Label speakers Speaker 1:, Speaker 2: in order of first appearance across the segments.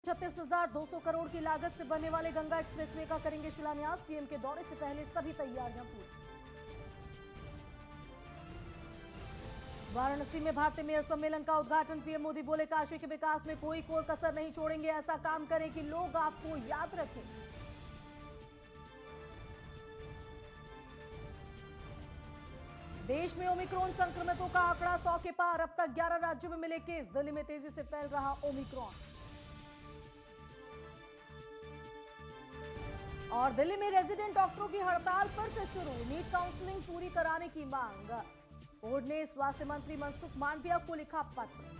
Speaker 1: 36,200 करोड़ की लागत से बनने वाले गंगा एक्सप्रेसवे का करेंगे शिलान्यास। पीएम के दौरे से पहले सभी तैयारियां पूरी। वाराणसी में भारतीय मेयर सम्मेलन का उद्घाटन। पीएम मोदी बोले, काशी के विकास में कोई कसर नहीं छोड़ेंगे। ऐसा काम करें कि लोग आपको याद रखें। देश में ओमिक्रॉन संक्रमितों का आंकड़ा 100 के पार। अब तक 11 राज्यों में मिले केस। दिल्ली में तेजी से फैल रहा ओमिक्रॉन। और दिल्ली में रेजिडेंट डॉक्टरों की हड़ताल फिर से शुरू। नीट काउंसलिंग पूरी कराने की मांग। बोर्ड ने स्वास्थ्य मंत्री मनसुख मांडविया को लिखा पत्र।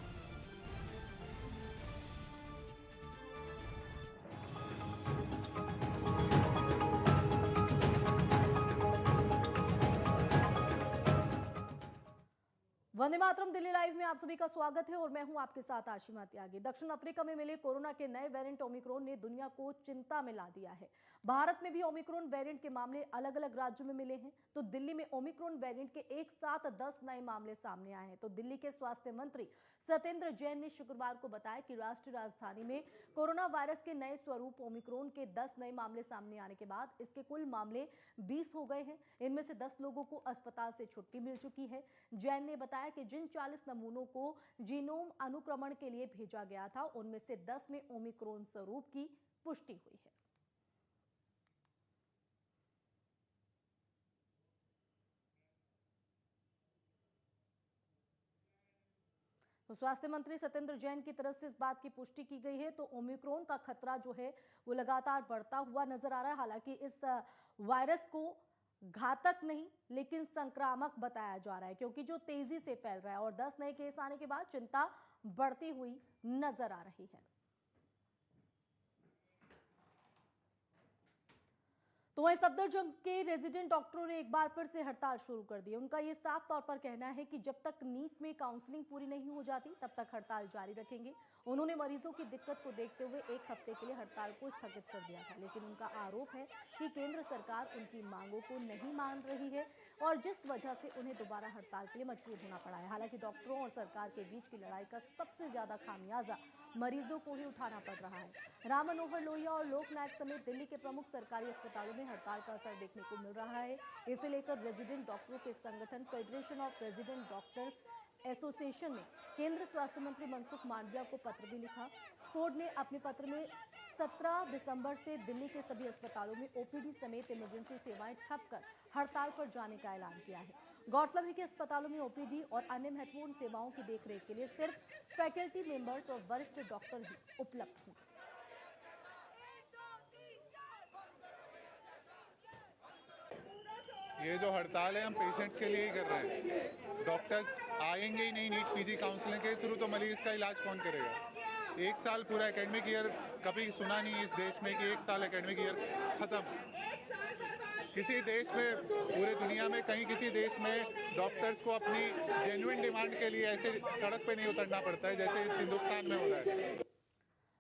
Speaker 1: वंदे मातरम दिल्ली लाइव में आप सभी का स्वागत है और मैं हूं आपके साथ आशिमा त्यागी। दक्षिण अफ्रीका में मिले कोरोना के नए वेरिएंट ओमिक्रॉन ने दुनिया को चिंता में ला दिया है। भारत में भी ओमिक्रॉन वेरिएंट के मामले अलग अलग राज्यों में मिले हैं। तो दिल्ली में ओमिक्रॉन वेरिएंट के एक साथ 10 नए मामले सामने आए हैं। तो दिल्ली के स्वास्थ्य मंत्री सत्येंद्र जैन ने शुक्रवार को बताया कि राष्ट्रीय राजधानी में कोरोना वायरस के नए स्वरूप ओमिक्रॉन के 10 नए मामले सामने आने के बाद इसके कुल मामले 20 हो गए हैं। इनमें से 10 लोगों को अस्पताल से छुट्टी मिल चुकी है। जैन ने बताया कि जिन 40 नमूनों को जीनोम अनुक्रमण के लिए भेजा गया था, उनमें से 10 में ओमिक्रॉन स्वरूप की पुष्टि हुई है। तो स्वास्थ्य मंत्री सत्येंद्र जैन की तरफ से इस बात की पुष्टि की गई है। तो ओमिक्रॉन का खतरा जो है वो लगातार बढ़ता हुआ नजर आ रहा है। हालांकि इस वायरस को घातक नहीं लेकिन संक्रामक बताया जा रहा है, क्योंकि जो तेजी से फैल रहा है और 10 नए केस आने के बाद चिंता बढ़ती हुई नजर आ रही है। तो वहीं सफदरजंग के रेजिडेंट डॉक्टरों ने एक बार फिर से हड़ताल शुरू कर दी है। उनका यह साफ तौर पर कहना है कि जब तक नीट में काउंसलिंग पूरी नहीं हो जाती तब तक हड़ताल जारी रखेंगे। उन्होंने मरीजों की दिक्कत को देखते हुए एक हफ्ते के लिए हड़ताल को स्थगित कर दिया था, लेकिन उनका आरोप है कि केंद्र सरकार उनकी मांगों को नहीं मान रही है और जिस वजह से उन्हें दोबारा हड़ताल के लिए मजबूर होना पड़ा है। हालांकि डॉक्टरों और सरकार के बीच की लड़ाई का सबसे ज्यादा खामियाजा मरीजों को ही उठाना पड़ रहा है। राम मनोहर लोहिया और लोकनायक समेत दिल्ली के प्रमुख सरकारी अस्पतालों में हड़ताल का असर देखने को मिल रहा है। इसे लेकर रेजिडेंट डॉक्टरों के संगठन federation of resident doctors association ने केंद्र स्वास्थ्य मंत्री मनसुख मांडविया को पत्र भी लिखा। बोर्ड ने अपने पत्र में 17 दिसंबर से दिल्ली के सभी अस्पतालों में ओपीडी समेत इमरजेंसी सेवाएं ठप कर हड़ताल पर जाने का ऐलान किया है। गौरतलब है कि अस्पतालों में ओपीडी और अन्य महत्वपूर्ण सेवाओं की देखरेख के लिए सिर्फ फैकल्टी मेंबर्स और वरिष्ठ डॉक्टर ही उपलब्ध होंगे।
Speaker 2: ये जो हड़ताल है हम पेशेंट्स के लिए ही कर रहे हैं। डॉक्टर्स आएंगे ही नहीं नीट पीजी काउंसलिंग के थ्रू, तो मरीज का इलाज कौन करेगा। एक साल पूरा एकेडमिक ईयर, कभी सुना नहीं इस देश में कि एक साल एकेडमिक ईयर खत्म। किसी देश में, पूरे दुनिया में कहीं किसी देश में डॉक्टर्स को अपनी जेन्युइन डिमांड के लिए ऐसे सड़क पे नहीं उतरना पड़ता है जैसे इस हिंदुस्तान में हो रहा है।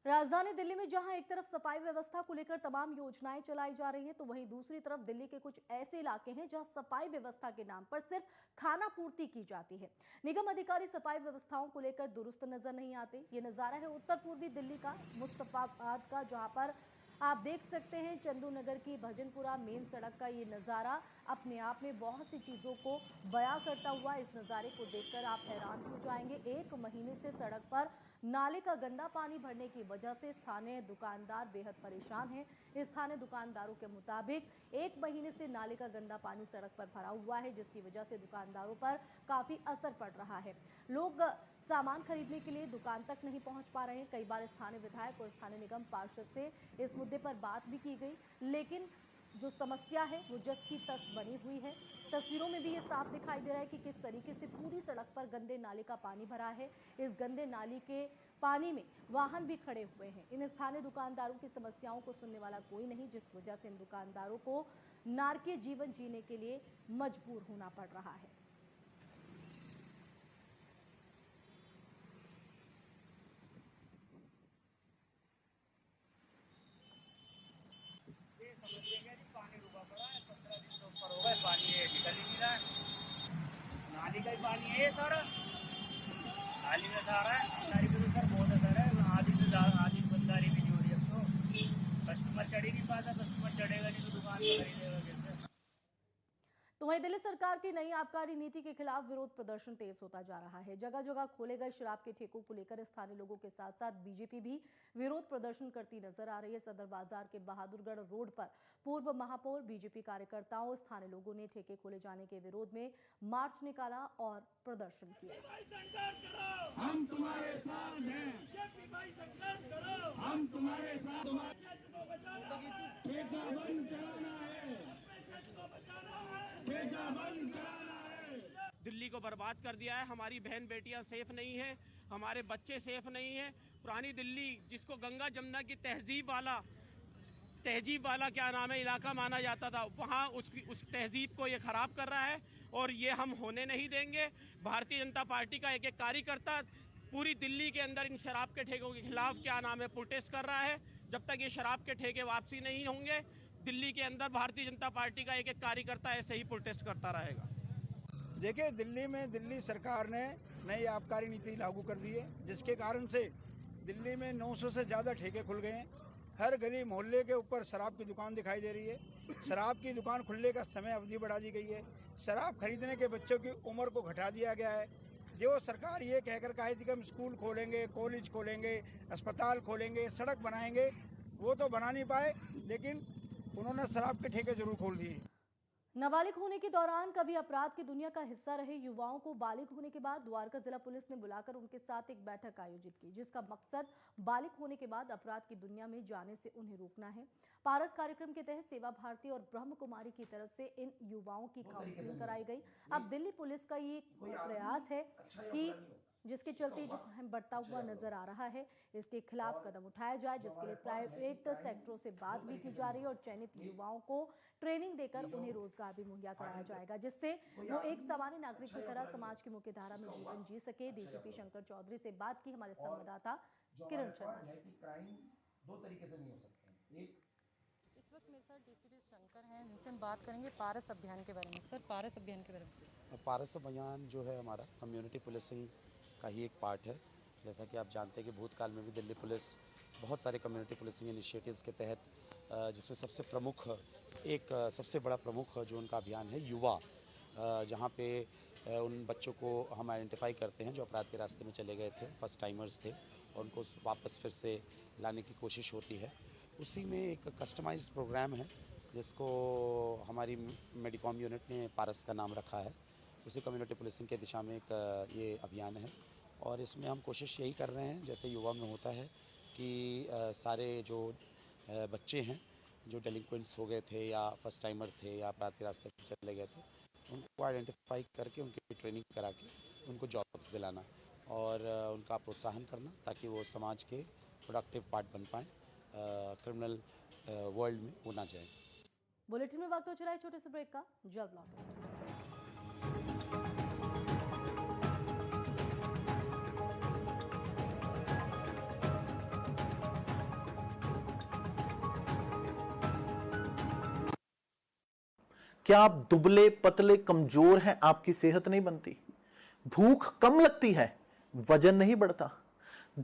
Speaker 1: राजधानी दिल्ली में जहां एक तरफ सफाई व्यवस्था को लेकर तमाम योजनाएं चलाई जा रही हैं, तो वहीं दूसरी तरफ दिल्ली के कुछ ऐसे इलाके हैं जहां सफाई व्यवस्था के नाम पर सिर्फ खाना पूर्ति की जाती है। निगम अधिकारी सफाई व्यवस्थाओं को लेकर दुरुस्त नजर नहीं आते। ये नजारा है उत्तर पूर्वी दिल्ली का, मुस्तफाबाद का, जहां पर आप देख सकते हैं चंदू नगर की भजनपुरा मेन सड़क का ये नज़ारा अपने आप में बहुत सी चीज़ों को बयां करता हुआ। इस नज़ारे को देखकर आप हैरान हो जाएंगे। एक महीने से सड़क पर नाले का गंदा पानी भरने की वजह से स्थानीय दुकानदार बेहद परेशान हैं। स्थानीय दुकानदारों के मुताबिक एक महीने से नाले का गंदा पानी सड़क पर भरा हुआ है, जिसकी वजह से दुकानदारों पर काफ़ी असर पड़ रहा है। लोग सामान खरीदने के लिए दुकान तक नहीं पहुंच पा रहे हैं। कई बार स्थानीय विधायक और स्थानीय निगम पार्षद से इस मुद्दे पर बात भी की गई, लेकिन जो समस्या है वो जस की तस बनी हुई है। तस्वीरों में भी ये साफ दिखाई दे रहा है कि किस तरीके से पूरी सड़क पर गंदे नाले का पानी भरा है। इस गंदे नाली के पानी में वाहन भी खड़े हुए हैं। इन स्थानीय दुकानदारों की समस्याओं को सुनने वाला कोई नहीं, जिस वजह से इन दुकानदारों को नारकीय जीवन जीने के लिए मजबूर होना पड़ रहा है।
Speaker 3: पानी रुका पड़ा है, 15 दिन से ऊपर हो गए, पानी निकल ही नहीं रहा है। नाली का ही पानी है सारा, नाली में सारा है। बहुत असर है, आधी से ज्यादा, आधी बंदारी भी ही नहीं पाता, कस्टमर चढ़ेगा नहीं तो दुकान पर खरीदेगा कैसे।
Speaker 1: तो वहीं दिल्ली सरकार की नई आबकारी नीति के खिलाफ विरोध प्रदर्शन तेज होता जा रहा है। जगह जगह खोले गए शराब के ठेकों को लेकर स्थानीय लोगों के साथ साथ बीजेपी भी विरोध प्रदर्शन करती नजर आ रही है। सदर बाजार के बहादुरगढ़ रोड पर पूर्व महापौर, बीजेपी कार्यकर्ताओं, स्थानीय लोगों ने ठेके खोले जाने के विरोध में मार्च निकाला और प्रदर्शन किया।
Speaker 4: हम तुम्हारे साथ हैं, हम तुम्हारे साथ, ठेका बंद कराना है, ठेका बंद कराना है।
Speaker 5: दिल्ली को बर्बाद कर दिया है। हमारी बहन बेटियां सेफ नहीं है, हमारे बच्चे सेफ नहीं है। पुरानी दिल्ली जिसको गंगा जमुना की तहजीब वाला क्या नाम है इलाका माना जाता था, वहाँ उस तहजीब को ये खराब कर रहा है और ये हम होने नहीं देंगे। भारतीय जनता पार्टी का एक एक कार्यकर्ता पूरी दिल्ली के अंदर इन शराब के ठेकों के खिलाफ क्या नाम है प्रोटेस्ट कर रहा है। जब तक ये शराब के ठेके वापसी नहीं होंगे, दिल्ली के अंदर भारतीय जनता पार्टी का एक एक कार्यकर्ता ऐसे ही प्रोटेस्ट करता रहेगा।
Speaker 6: देखिए, दिल्ली में दिल्ली सरकार ने नई आबकारी नीति लागू कर दी है, जिसके कारण से दिल्ली में 900 से ज़्यादा ठेके खुल गए हैं। हर गली मोहल्ले के ऊपर शराब की दुकान दिखाई दे रही है। शराब की दुकान खुलने का समय अवधि बढ़ा दी गई है। शराब खरीदने के बच्चों की उम्र को घटा दिया गया है। जो सरकार ये कहकर कही थी कि हम स्कूल खोलेंगे, कॉलेज खोलेंगे, अस्पताल खोलेंगे, सड़क बनाएंगे, वो तो बना नहीं पाए, लेकिन उन्होंने शराब के ठेके जरूर खोल दिए।
Speaker 1: नाबालिग होने के दौरान कभी अपराध की दुनिया का हिस्सा रहे युवाओं को बालिग होने के बाद द्वारका जिला पुलिस ने बुलाकर उनके साथ एक बैठक आयोजित की, जिसका मकसद बालिग होने के बाद अपराध की दुनिया में जाने से उन्हें रोकना है। पारस कार्यक्रम के तहत सेवा भारती और ब्रह्म कुमारी की तरफ से इन युवाओं की काउंसलिंग कराई गई। अब दिल्ली पुलिस का ये प्रयास है कि जिसके चलते जो क्राइम बढ़ता हुआ नजर आ रहा है, इसके खिलाफ कदम उठाया जाए, जिसके लिए प्राइवेट सेक्टरों से बात भी की जा रही है और चयनित युवाओं को ट्रेनिंग देकर उन्हें रोजगार भी मुहैया कराया जाएगा, जिससे वो एक सामान्य नागरिक की तरह समाज की मुख्य धारा में जीवन जी सके। डीसीपी शंकर चौधरी से बात की हमारे संवाददाता किरण शर्मा।
Speaker 7: क्राइम दो तरीके से नहीं हो सकते।
Speaker 8: इस वक्त मेरे साथ डीसीपी शंकर हैं, जिनसे हम बात करेंगे पारस अभियान के बारे में। सर, पारस अभियान के बारे में।
Speaker 7: पारस अभियान जो है हमारा कम्युनिटी पुलिसिंग का ही एक पार्ट है। जैसा कि आप जानते हैं कि भूतकाल में भी दिल्ली पुलिस बहुत सारे कम्युनिटी पुलिसिंग इनिशिएटिव्स के तहत, जिसमें सबसे बड़ा प्रमुख जो उनका अभियान है युवा, जहाँ पे उन बच्चों को हम आइडेंटिफाई करते हैं जो अपराध के रास्ते में चले गए थे, फर्स्ट टाइमर्स थे, और उनको वापस फिर से लाने की कोशिश होती है। उसी में एक कस्टमाइज्ड प्रोग्राम है जिसको हमारी मेडिकॉम यूनिट ने पारस का नाम रखा है। उसी कम्युनिटी पुलिसिंग के दिशा में एक ये अभियान है और इसमें हम कोशिश यही कर रहे हैं, जैसे युवा में होता है कि सारे जो बच्चे हैं जो डेलिंक्वेंट्स हो गए थे या फर्स्ट टाइमर थे या अपराध के रास्ते पर चले गए थे, उनको आइडेंटिफाई करके उनकी ट्रेनिंग करा के उनको जॉब्स दिलाना और उनका प्रोत्साहन करना ताकि वो समाज के प्रोडक्टिव पार्ट बन पाएँ, क्रिमिनल वर्ल्ड में वो ना जाए।
Speaker 1: बुलेटिन में वक्त हो चला है छोटे से ब्रेक का, जल्द लौटेंगे।
Speaker 9: क्या आप दुबले पतले कमजोर हैं? आपकी सेहत नहीं बनती, भूख कम लगती है, वजन नहीं बढ़ता?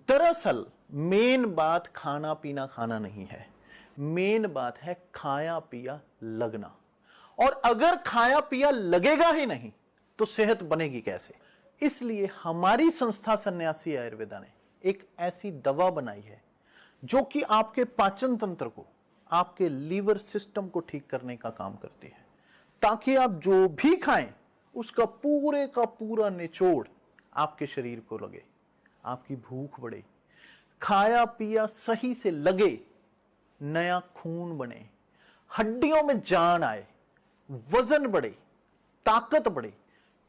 Speaker 9: दरअसल मेन बात खाना पीना खाना नहीं है, मेन बात है खाया पिया लगना। और अगर खाया पिया लगेगा ही नहीं तो सेहत बनेगी कैसे? इसलिए हमारी संस्था सन्यासी आयुर्वेदा ने एक ऐसी दवा बनाई है जो कि आपके पाचन तंत्र को, आपके लीवर सिस्टम को ठीक करने का काम करती है, ताकि आप जो भी खाएं उसका पूरे का पूरा निचोड़ आपके शरीर को लगे, आपकी भूख बढ़े, खाया पिया सही से लगे, नया खून बने, हड्डियों में जान आए, वजन बढ़े, ताकत बढ़े,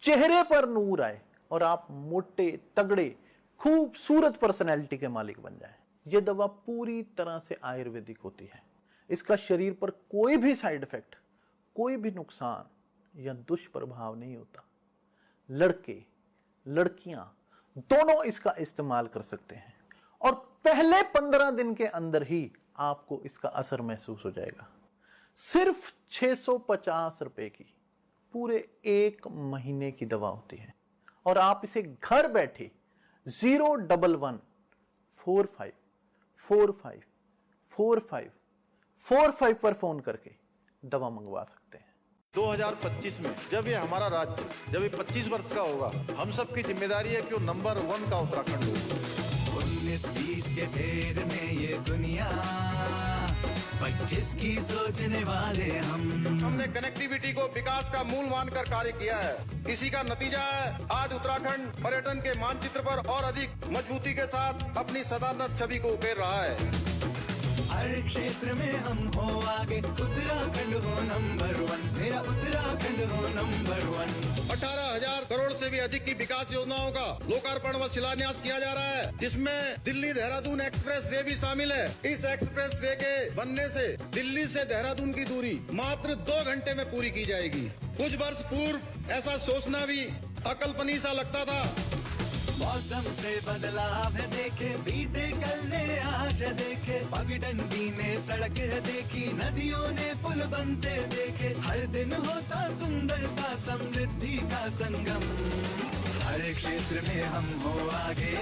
Speaker 9: चेहरे पर नूर आए और आप मोटे तगड़े खूबसूरत पर्सनैलिटी के मालिक बन जाएं। यह दवा पूरी तरह से आयुर्वेदिक होती है। इसका शरीर पर कोई भी साइड इफेक्ट, कोई भी नुकसान या दुष्प्रभाव नहीं होता। लड़के लड़कियां दोनों इसका इस्तेमाल कर सकते हैं और पहले 15 दिन के अंदर ही आपको इसका असर महसूस हो जाएगा। सिर्फ 650 रुपए की पूरे 1 महीने की दवा होती है और आप इसे घर बैठे 011454545 45 पर फोन करके दवा मंगवा सकते हैं।
Speaker 10: 2025 में जब ये हमारा राज्य जब ये 25 वर्ष का होगा, हम सब की जिम्मेदारी है कि वो नंबर 1 का उत्तराखंड हो।
Speaker 11: 19-20 के फेर में ये दुनिया 25 की सोचने वाले
Speaker 10: हमने कनेक्टिविटी को विकास का मूल मानकर कार्य किया है। इसी का नतीजा है आज उत्तराखंड पर्यटन के मानचित्र पर और अधिक मजबूती के साथ अपनी सदानत छवि को उकेर रहा है।
Speaker 11: हर क्षेत्र में हम हो आगे, उत्तराखंड हो नंबर 1, मेरा उत्तराखंड हो नंबर 1।
Speaker 10: 18,000 करोड़ से भी अधिक की विकास योजनाओं का लोकार्पण व शिलान्यास किया जा रहा है, जिसमें दिल्ली देहरादून एक्सप्रेस वे भी शामिल है। इस एक्सप्रेस वे के बनने से दिल्ली से देहरादून की दूरी मात्र 2 घंटे में पूरी की जाएगी। कुछ वर्ष पूर्व ऐसा सोचना भी अकल्पनीय सा लगता था।
Speaker 11: मौसम से बदलाव है देखे, बीते कल ने आज देखे, पगडंडी ने सड़क देखी, नदियों ने पुल बनते देखे, हर दिन होता सुंदरता समृद्धि का संगम। हर क्षेत्र में हम हो आगे,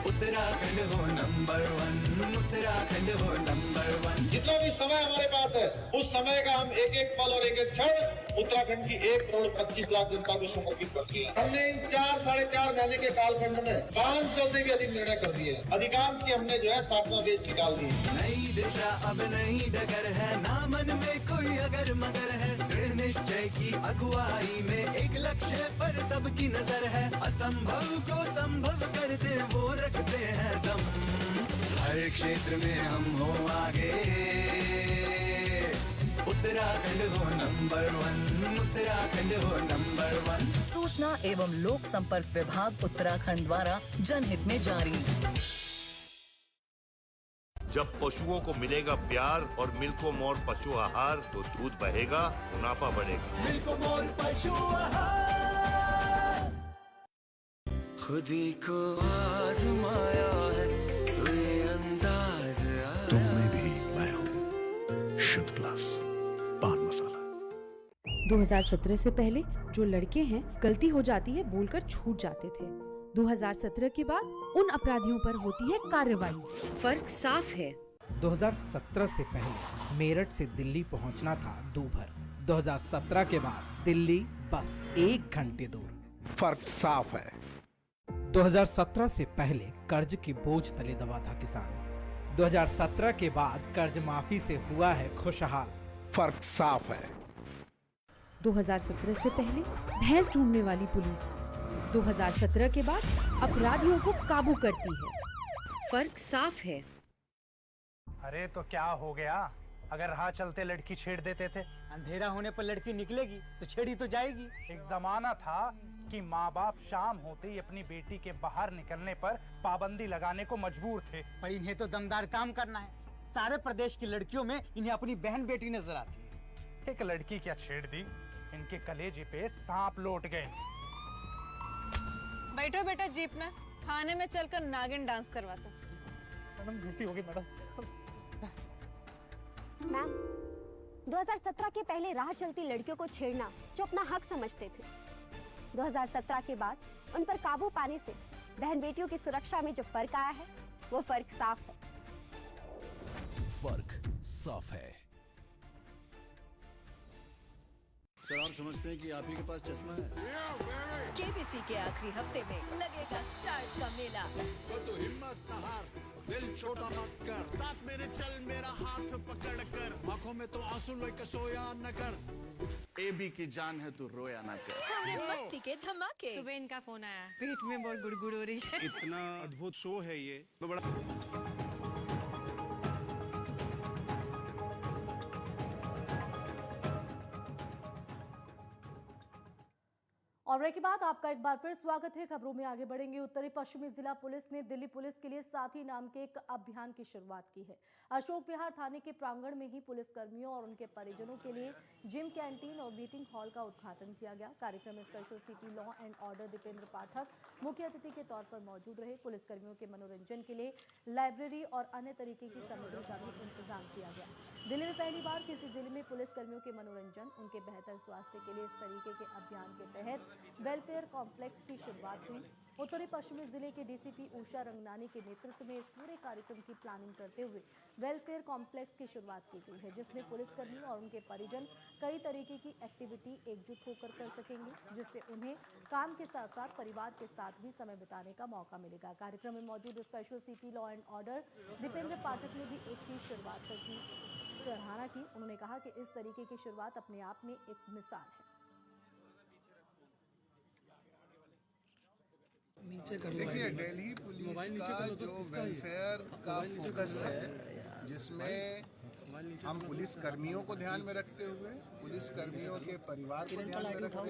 Speaker 11: उत्तराखंड हो नंबर 1, उत्तराखंड हो नंबर 1।
Speaker 10: जितना भी समय हमारे पास है, उस समय का हम एक एक पल और एक एक क्षण उत्तराखंड की 1 करोड़ 25 लाख जनता को समर्पित कर दिए। हमने इन 4-4.5 महीने के कालखंड में 500 से भी अधिक निर्णय कर दिए। अधिकांश की हमने जो है शासनादेश निकाल दिए।
Speaker 11: नई दिशा अब नई डगर है, ना मन में कोई अगर मगर है, दृढ़ निश्चय की अगुवाई में एक लक्ष्य पर सबकी नजर है, असंभव को संभव करते वो रखते हैं दम। हर क्षेत्र में हम हो आगे, उत्तराखंड हो नंबर 1, उत्तराखंड हो नंबर 1।
Speaker 12: सूचना एवं लोक संपर्क विभाग उत्तराखंड द्वारा जनहित में जारी।
Speaker 13: जब पशुओं को मिलेगा प्यार और मिल्को मोर पशु आहार, तो दूध बहेगा, मुनाफा बढ़ेगा।
Speaker 11: मिल्को मोर पशु आहार। खुदी को आजमाया है, तुझे अंदाज आया।
Speaker 14: तुम में भी मैं हूँ, शुद्ध प्लस पान मसाला।
Speaker 15: 2017 से पहले जो लड़के हैं गलती हो जाती है बोलकर छूट जाते थे। 2017 के बाद उन अपराधियों पर होती है कार्रवाई। फर्क साफ है।
Speaker 16: 2017 से पहले मेरठ से दिल्ली पहुंचना था 2 भर। 2017 के बाद दिल्ली बस 1 घंटे दूर। फर्क साफ है। 2017 से पहले कर्ज के बोझ तले दबा था किसान। 2017 के बाद कर्ज माफी से हुआ है खुशहाल। फर्क साफ है।
Speaker 15: 2017 से पहले भैंस ढूंढने वाली पुलिस 2017 के बाद अपराधियों को काबू करती है। फर्क साफ है।
Speaker 17: अरे तो क्या हो गया, अगर राह चलते लड़की छेड़ देते थे?
Speaker 18: अंधेरा होने पर लड़की निकलेगी तो छेड़ी तो जाएगी।
Speaker 17: एक जमाना था कि माँ बाप शाम होते ही अपनी बेटी के बाहर निकलने पर पाबंदी लगाने को मजबूर थे।
Speaker 18: पर इन्हें तो दमदार काम करना है। सारे प्रदेश की लड़कियों में इन्हें अपनी बहन बेटी नजर आती है।
Speaker 17: एक लड़की क्या छेड़ दी, इनके कलेजे पे सांप लौट गए।
Speaker 19: बैठो बेटा जीप में, थाने में चलकर नागिन डांस करवाते।
Speaker 17: मैडम गलती हो गई मैडम।
Speaker 20: मैम, 2017 के पहले राह चलती लड़कियों को छेड़ना जो अपना हक समझते थे, 2017 के बाद उन पर काबू पाने से बहन बेटियों की सुरक्षा में जो फर्क आया है वो फर्क साफ है।
Speaker 11: फर्क साफ है।
Speaker 21: सर आप समझते हैं कि आप ही के पास चश्मा है?
Speaker 12: केबीसी के आखिरी हफ्ते में लगेगा स्टार्स का मेला।
Speaker 21: तो हिम्मत न हार, दिल छोटा मत कर, साथ मेरे चल मेरा हाथ पकड़ कर, आंखों में तो आंसू लेकर सोया न कर, एबी की जान है तू रोया न कर।
Speaker 12: मस्ती के धमाके।
Speaker 19: सुबह इनका फोन आया, पेट में बहुत गुड़गुड़ हो रही है।
Speaker 21: इतना अद्भुत शो है ये, तो बड़ा
Speaker 1: और ब्रेक के बाद आपका एक बार फिर स्वागत है। खबरों में आगे बढ़ेंगे। उत्तरी पश्चिमी जिला पुलिस ने दिल्ली पुलिस के लिए साथी नाम के एक अभियान की शुरुआत की है। अशोक विहार थाने के प्रांगण में ही पुलिस कर्मियों और उनके परिजनों के लिए जिम, कैंटीन और मीटिंग हॉल का उद्घाटन किया गया। कार्यक्रम में special CP law and order Deependra Pathak मुख्य अतिथि के तौर पर मौजूद रहे। पुलिस कर्मियों के मनोरंजन के लिए लाइब्रेरी और अन्य तरीके की सामग्री का भी इंतजाम किया गया। दिल्ली में पहली बार किसी जिले में पुलिस कर्मियों के मनोरंजन, उनके बेहतर स्वास्थ्य के लिए इस तरीके के अभियान के तहत वेलफेयर कॉम्प्लेक्स की शुरुआत हुई। उत्तरी पश्चिमी जिले के डीसीपी उषा रंगनानी के नेतृत्व में इस पूरे कार्यक्रम की प्लानिंग करते हुए वेलफेयर कॉम्प्लेक्स की शुरुआत की गई है, जिसमें पुलिसकर्मी और उनके परिजन कई तरीके की एक्टिविटी एकजुट होकर कर सकेंगे, जिससे उन्हें काम के साथ साथ परिवार के साथ भी समय बिताने का मौका मिलेगा। कार्यक्रम में मौजूद special CP law and order Deependra Pathak ने भी इसकी शुरुआत की सराहना की। उन्होंने कहा कि इस तरीके की शुरुआत अपने आप में एक मिसाल है।
Speaker 2: देखिए, दिल्ली पुलिस का जो वेलफेयर का फोकस है, जिसमें हम पुलिस कर्मियों को ध्यान में रखते हुए, पुलिस कर्मियों के परिवार को ध्यान में रखते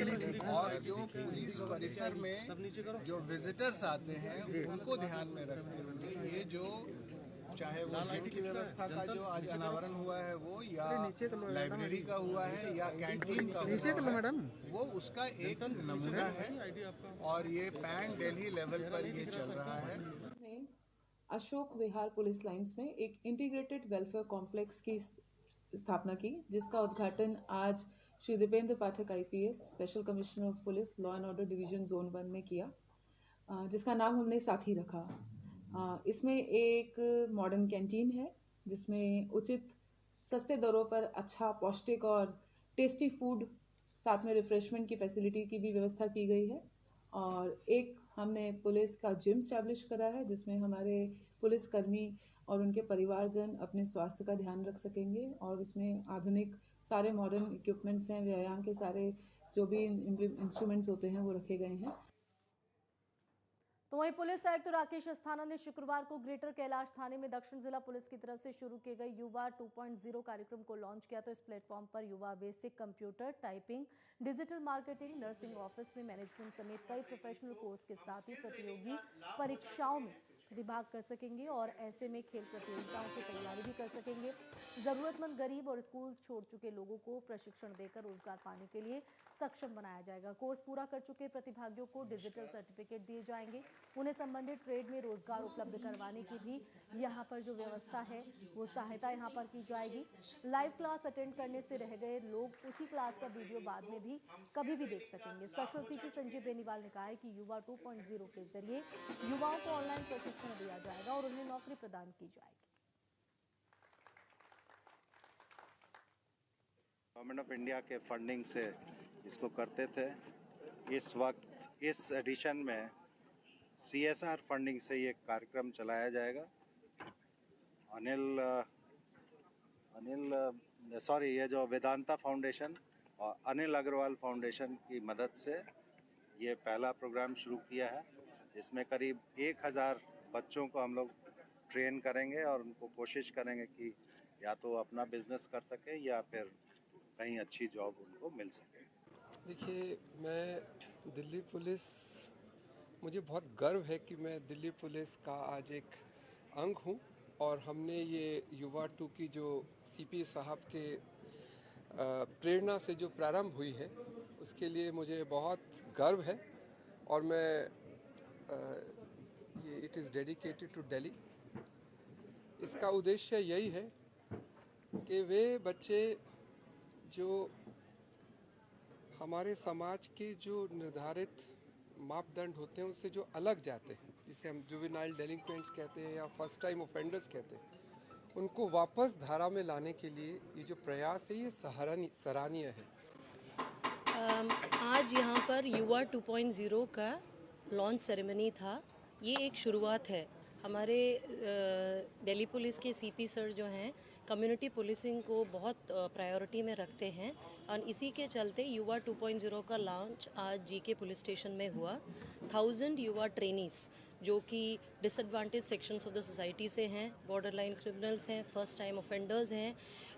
Speaker 2: हुए और जो पुलिस परिसर में जो विजिटर्स आते हैं उनको ध्यान में रखते हुए, ये जो चाहे वो जिम की व्यवस्था का जो आज अनावरण हुआ है वो, या लाइब्रेरी का हुआ है, या कैंटीन का हुआ है, वो उसका एक नमूना है और ये पैन दिल्ली लेवल पर ये चल रहा है।
Speaker 22: अशोक विहार पुलिस लाइंस में एक इंटीग्रेटेड वेलफेयर कॉम्प्लेक्स की स्थापना की, जिसका उद्घाटन आज Shri Deependra Pathak IPS special commissioner of police law and order division zone 1 ने किया, जिसका नाम हमने साथी रखा। इसमें एक मॉडर्न कैंटीन है, जिसमें उचित सस्ते दरों पर अच्छा पौष्टिक और टेस्टी फूड, साथ में रिफ्रेशमेंट की फैसिलिटी की भी व्यवस्था की गई है। और एक हमने पुलिस का जिम स्टैब्लिश करा है, जिसमें हमारे पुलिसकर्मी और उनके परिवारजन अपने स्वास्थ्य का ध्यान रख सकेंगे, और इसमें आधुनिक सारे मॉडर्न इक्विपमेंट्स हैं, व्यायाम के सारे जो भी इंस्ट्रूमेंट्स होते हैं वो रखे गए हैं।
Speaker 1: तो वहीं पुलिस आयुक्त राकेश अस्थाना ने शुक्रवार को ग्रेटर कैलाश थाने में दक्षिण जिला पुलिस की तरफ से शुरू किए गए युवा 2.0 कार्यक्रम को लॉन्च किया। तो इस प्लेटफॉर्म पर युवा basic computer, typing, digital marketing, nursing office में मैनेजमेंट समेत कई प्रोफेशनल कोर्स के साथ ही प्रतियोगी परीक्षाओं में प्रतिभाग कर सकेंगे और ऐसे में खेल प्रतियोगिताओं की तैयारी भी कर सकेंगे। जरूरतमंद गरीब और स्कूल छोड़ चुके लोगों को प्रशिक्षण देकर रोजगार पाने के लिए सक्षम बनाया जाएगा। कोर्स पूरा कर चुके प्रतिभागियों को डिजिटल सर्टिफिकेट दिए जाएंगे। उन्हें संबंधित ट्रेड में रोजगार उपलब्ध करवाने की भी यहाँ पर जो व्यवस्था है वो सहायता यहाँ पर की जाएगी। लाइव क्लास अटेंड करने से रह गए लोग उसी क्लास का वीडियो बाद में भी कभी भी देख सकेंगे। स्पेशल सीपी संजय बेनीवाल ने कहा है कि युवा 2.0 के जरिए युवाओं को ऑनलाइन प्रशिक्षण दिया जाएगा और उन्हें नौकरी प्रदान की जाएगी।
Speaker 23: गवर्नमेंट ऑफ इंडिया के फंडिंग से इसको करते थे। इस वक्त इस एडिशन में CSR फंडिंग से ये कार्यक्रम चलाया जाएगा। ये जो वेदांता फाउंडेशन और अनिल अग्रवाल फाउंडेशन की मदद से ये पहला प्रोग्राम शुरू किया है, जिसमें करीब 1000 बच्चों को हम लोग ट्रेन करेंगे और उनको कोशिश करेंगे कि या तो अपना बिजनेस कर सके या फिर कहीं अच्छी जॉब उनको मिल सके।
Speaker 24: देखिए, मैं दिल्ली पुलिस, मुझे बहुत गर्व है कि मैं दिल्ली पुलिस का आज एक अंग हूँ और हमने ये युवा 2 की जो CP साहब के प्रेरणा से जो प्रारंभ हुई है उसके लिए मुझे बहुत गर्व है और मैं ये it is dedicated to Delhi. इसका उद्देश्य यही है कि वे बच्चे जो हमारे समाज के जो निर्धारित मापदंड होते हैं उससे जो अलग जाते हैं, जिसे हम जुवेनाइल डेलिंक्वेंट्स कहते हैं या फर्स्ट टाइम ऑफेंडर्स कहते हैं, उनको वापस धारा में लाने के लिए ये जो प्रयास है ये सराहनीय है।
Speaker 25: आज यहाँ पर युवा 2.0 का लॉन्च सेरेमनी था। ये एक शुरुआत है। हमारे दिल्ली पुलिस के CP सर जो हैं कम्युनिटी पुलिसिंग को बहुत प्रायोरिटी में रखते हैं और इसी के चलते युवा 2.0 का लॉन्च आज GK पुलिस स्टेशन में हुआ। 1000 युवा ट्रेनीज जो कि disadvantage sections of the society से हैं, बॉर्डर लाइन क्रिमिनल्स हैं, फर्स्ट टाइम ऑफेंडर्स हैं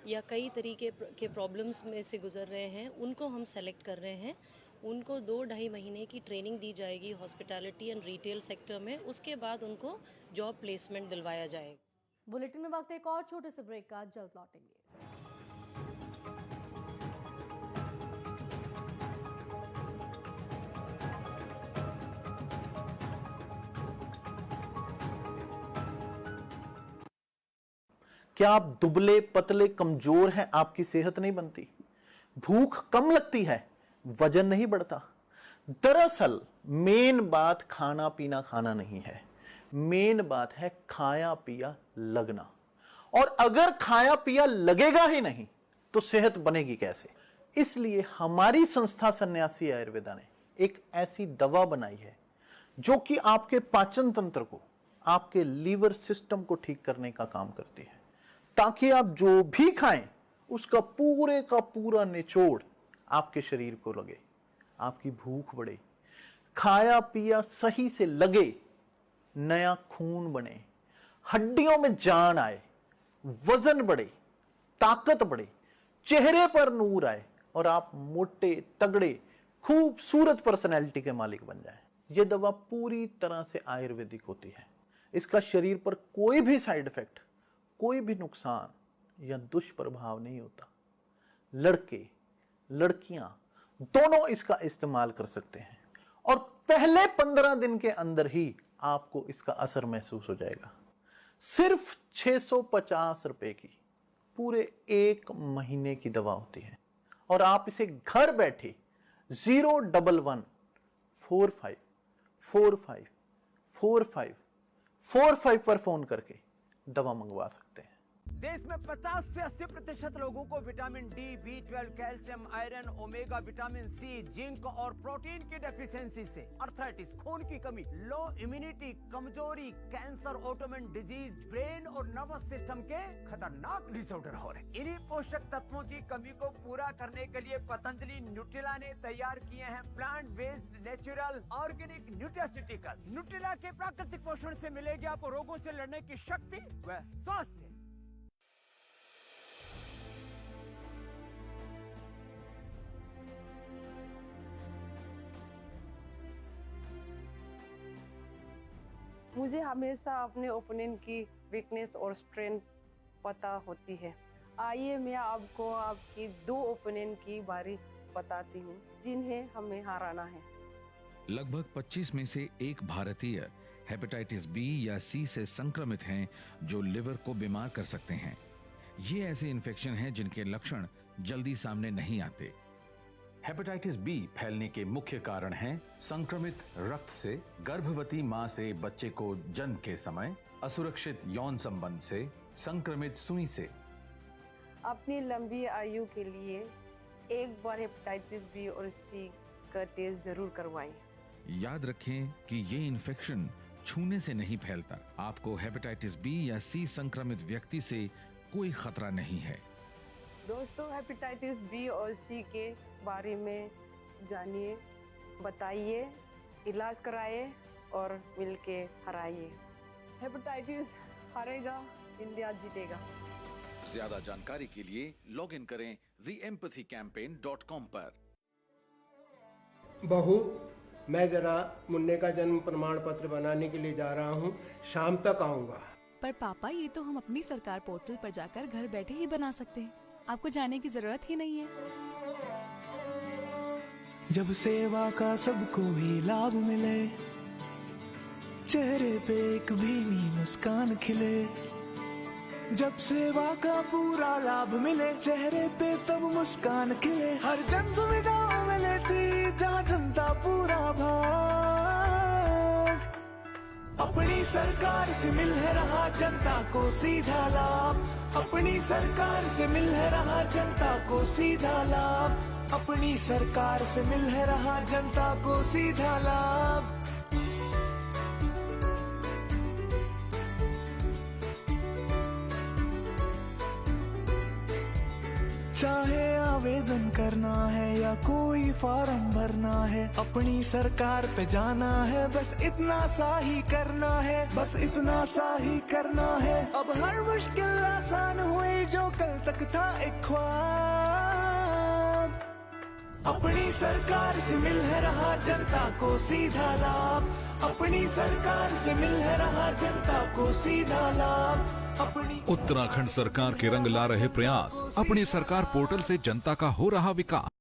Speaker 25: या कई तरीके के प्रॉब्लम्स में से गुजर रहे हैं, उनको हम सेलेक्ट कर रहे हैं। उनको 2-2.5 महीने की ट्रेनिंग दी जाएगी हॉस्पिटैलिटी एंड रिटेल सेक्टर में। उसके बाद उनको जॉब प्लेसमेंट दिलवाया जाएगा।
Speaker 1: बुलेटिन में वक्त एक और छोटे से ब्रेक का, जल्द लौटेंगे।
Speaker 9: क्या आप दुबले पतले कमजोर हैं, आपकी सेहत नहीं बनती, भूख कम लगती है, वजन नहीं बढ़ता? दरअसल मेन बात खाना पीना खाना नहीं है, मेन बात है खाया पिया लगना। और अगर खाया पिया लगेगा ही नहीं तो सेहत बनेगी कैसे? इसलिए हमारी संस्था सन्यासी आयुर्वेदा ने एक ऐसी दवा बनाई है जो कि आपके पाचन तंत्र को, आपके लीवर सिस्टम को ठीक करने का काम करती है, ताकि आप जो भी खाएं उसका पूरे का पूरा निचोड़ आपके शरीर को लगे, आपकी भूख बढ़े, खाया पिया सही से लगे, नया खून बने, हड्डियों में जान आए, वजन बढ़े, ताकत बढ़े, चेहरे पर नूर आए और आप मोटे तगड़े खूबसूरत पर्सनैलिटी के मालिक बन जाएं। यह दवा पूरी तरह से आयुर्वेदिक होती है। इसका शरीर पर कोई भी साइड इफेक्ट, कोई भी नुकसान या दुष्प्रभाव नहीं होता। लड़के लड़कियां दोनों इसका इस्तेमाल कर सकते हैं और पहले 15 दिन के अंदर ही आपको इसका असर महसूस हो जाएगा। सिर्फ 650 रुपए की पूरे 1 महीने की दवा होती है और आप इसे घर बैठे 01145454545 पर फोन करके दवा मंगवा सकते हैं।
Speaker 3: देश में 50 से 80% लोगों को vitamin D, B12, calcium, iron, omega, vitamin C, zinc और प्रोटीन की डेफिशिएंसी से अर्थराइटिस, खून की कमी, लो इम्यूनिटी, कमजोरी, कैंसर, ऑटोइम्यून डिजीज, ब्रेन और नर्वस सिस्टम के खतरनाक डिसऑर्डर हो रहे हैं। इन्हीं पोषक तत्वों की कमी को पूरा करने के लिए पतंजलि न्यूट्रिला ने तैयार किए हैं plant based natural organic nutraceuticals. Nutrela के प्राकृतिक पोषण से मिलेगी आपको रोगों से लड़ने की शक्ति व स्वास्थ्य।
Speaker 4: मुझे हमेशा अपने ओपोनेंट की वीकनेस और स्ट्रेंथ पता होती है। आइए मैं आपको आपकी 2 ओपोनेंट की बारी बताती हूँ जिन्हें हमें हराना है।
Speaker 5: लगभग 25 में से 1 भारतीय हेपेटाइटिस बी या सी से संक्रमित हैं जो लिवर को बीमार कर सकते हैं। ये ऐसे इन्फेक्शन हैं जिनके लक्षण जल्दी सामने नहीं आते।
Speaker 6: हेपेटाइटिस बी फैलने के मुख्य कारण हैं संक्रमित रक्त से, गर्भवती मां से बच्चे को जन्म के समय, असुरक्षित यौन संबंध से, संक्रमित सुई से।
Speaker 4: अपनी लंबी आयु के लिए एक बार हेपेटाइटिस बी और सी का टेस्ट जरूर करवाएं।
Speaker 5: याद रखें कि ये इन्फेक्शन छूने से नहीं फैलता। आपको हेपेटाइटिस बी या सी संक्रमित व्यक्ति से कोई खतरा नहीं है।
Speaker 4: दोस्तों, हेपेटाइटिस बी और सी के बारे में जानिए, बताइए, इलाज कराइए और मिलके हराइए। हेपेटाइटिस हारेगा, इंडिया जीतेगा।
Speaker 5: ज्यादा जानकारी के लिए लॉग इन करें theempathycampaign.com पर।
Speaker 8: बहू, मैं जरा मुन्ने का जन्म प्रमाण पत्र बनाने के लिए जा रहा हूँ, शाम तक आऊँगा।
Speaker 26: पर पापा, ये तो हम अपनी सरकार पोर्टल पर जाकर घर बैठे ही बना सकते हैं, आपको जाने की जरूरत ही नहीं है।
Speaker 11: जब सेवा का सबको ही लाभ मिले, चेहरे पे एक भीनी मुस्कान खिले। जब सेवा का पूरा लाभ मिले, चेहरे पे तब मुस्कान खिले। हर जन सुविधाओं में लेती जहाँ जनता पूरा भाग। अपनी सरकार से मिल है रहा जनता को सीधा लाभ। अपनी सरकार से मिल है रहा जनता को सीधा लाभ। अपनी सरकार से मिल है रहा जनता को सीधा लाभ। चाहे आवेदन करना है या कोई फॉर्म भरना है, अपनी सरकार पे जाना है, बस इतना सा ही करना है, बस इतना सा ही करना है। अब हर मुश्किल आसान हुई जो कल तक था एक ख्वाब। अपनी सरकार से मिल है रहा जनता को सीधा लाभ। अपनी सरकार से मिल है रहा जनता को सीधा लाभ।
Speaker 14: उत्तराखंड सरकार के रंग ला रहे प्रयास, अपनी सरकार पोर्टल से जनता का हो रहा विकास।